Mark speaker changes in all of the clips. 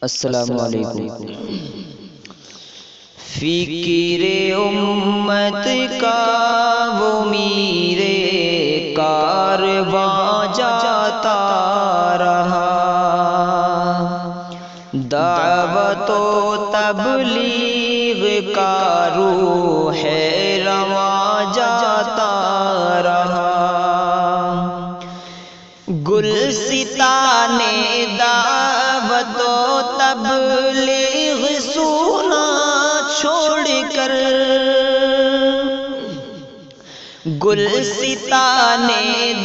Speaker 1: السلام علیکم۔ فکر امت کا وہ میرے کارواں جاتا رہا، دعوت و تبلیغ کا روح رواں جاتا رہا، گلستان دعوت و تبلیغ سونا چھوڑ کر، گلستان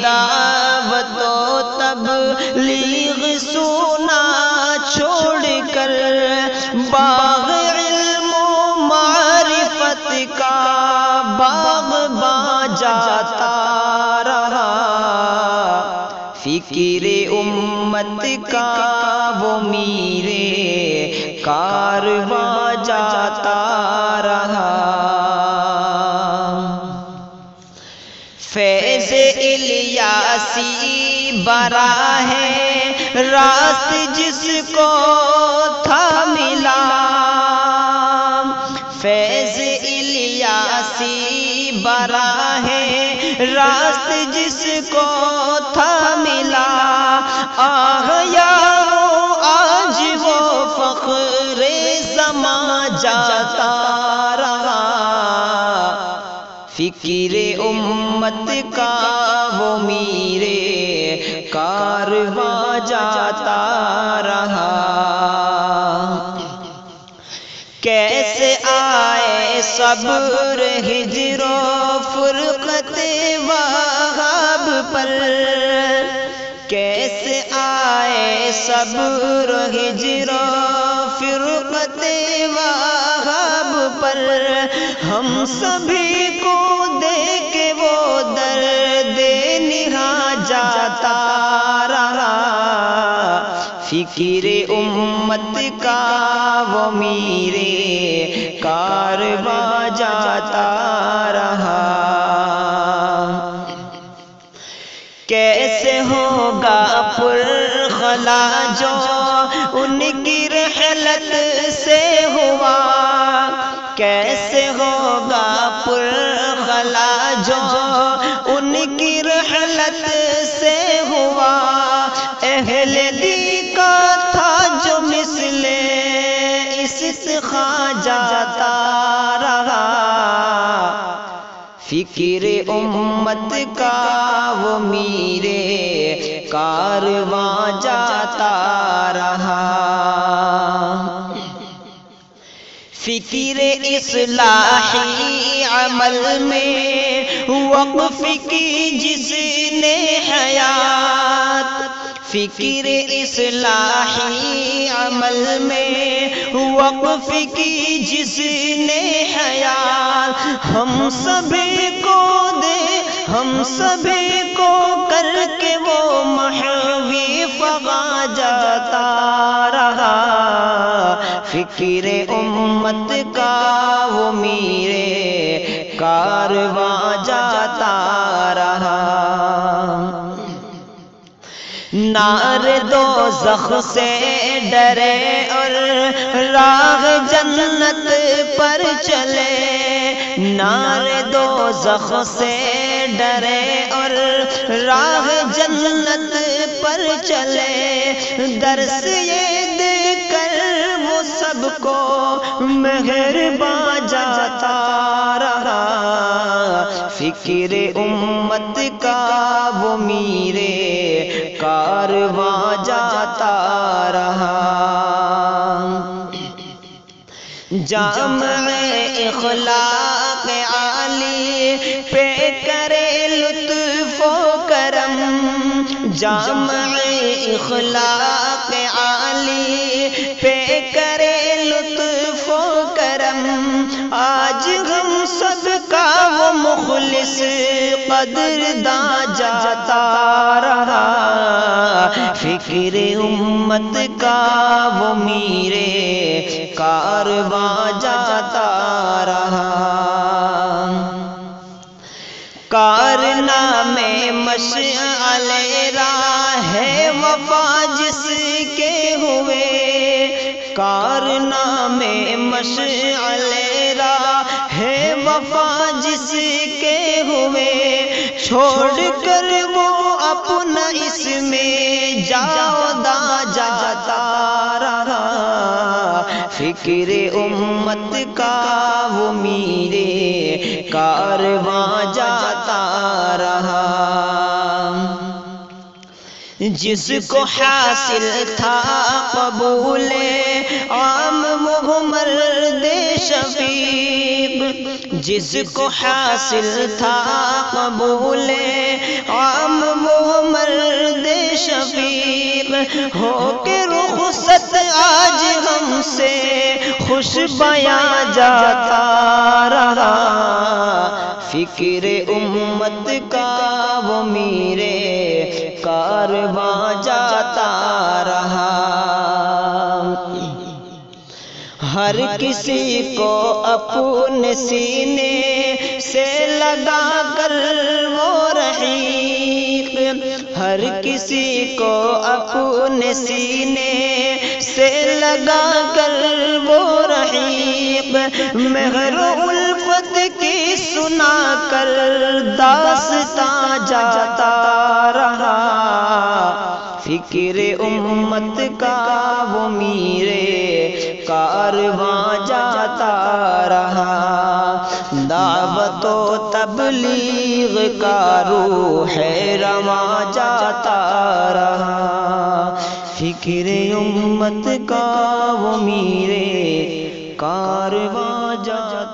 Speaker 1: دعوت و تبلیغ سونا چھوڑ کر، باغ علم و معرفت کا باغباں جاتا رہا، فکر امت کا وہ میرے کارواں جاتا رہا، فیض الیاسی برا ہے راست جس کو تھا ملا، فیض الیاسی برا ہے راست جس کو تھا ملا، آج وہ فخر زماں جاتا رہا، فکر امت کا وہ میرے کارواں جاتا رہا، کیسے آئے صبر ہجر و فرقت وہاب پر، کیسے آئے صبر ہجر و فرقت وہاب پر، ہم سبھی کو دے کے وہ درد نہاں جاتا رہا، فکر امت کا وہ میرے کارواں جاتا رہا، کیسے ہوگا پرخلا جو ان کی رحلت سے ہوا، کیسے ہوگا پرخلا جو ان کی رحلت سے ہوا، اہل دی کا تھا جو مثل استخاں جاتا رہا، فکر امت کا وہ میرے کارواں جاتا رہا، فکر اصلاحی عمل میں وقف کی جس نے حیات، فکر اصلاحی عمل میں وقف کی جس نے حیات، ہم سبھی کو دے ہم سبھی کو کر کے وہ محوی فغاں جاتا رہا، فکر امت کا وہ میرے کارواں جاتا رہا، نار دوزخ سے ڈرے اور راہ جنت پر چلے، نار دوزخ سے ڈرے اور راہ جنت پر چلے، درس یہ دے کر وہ سب کو مہرباں جاتا رہا، فکر امت کا وہ میرے کارواں جاتا رہا، جامع اخلاق عالی پہ کرے لطف و کرم، جامع اخلاق عالی پہ کرے لطف و کرم، آج ہم سب کا وہ مخلص قدرداں جاتا رہا، فکر امت کا وہ میرے کارواں جاتا رہا، کارنامے مشعل راہ وفا جس کے ہوئے، کارنامے مشعل راہ وفا جس کے ہوئے، چھوڑ کر وہ اپنا اس میں جاوداں جاتا رہا، فکر امت کا وہ میرے کارواں جاتا رہا۔ جس کو حاصل تھا قبول عام وہ مرد شفیق، جس کو حاصل تھا قبول عام وہ مرد شفیق، ہو کے رخصت آج ہم سے خوش بیاں جاتا رہا، فکر امت کا وہ میرے کارواں جاتا رہا۔ ہر کسی کو اپنے سینے سے لگا کر وہ رحیق، ہر کسی کو اپنے سینے سے لگا کر وہ رحیق، مہر الفت کی سنا کر داستاں جاتا رہا، فکر امت کا وہ میرے کارواں جاتا رہا، دعوت و تبلیغ کا روح رواں جاتا رہا، فکر امت کا وہ میرے کارواں جاتا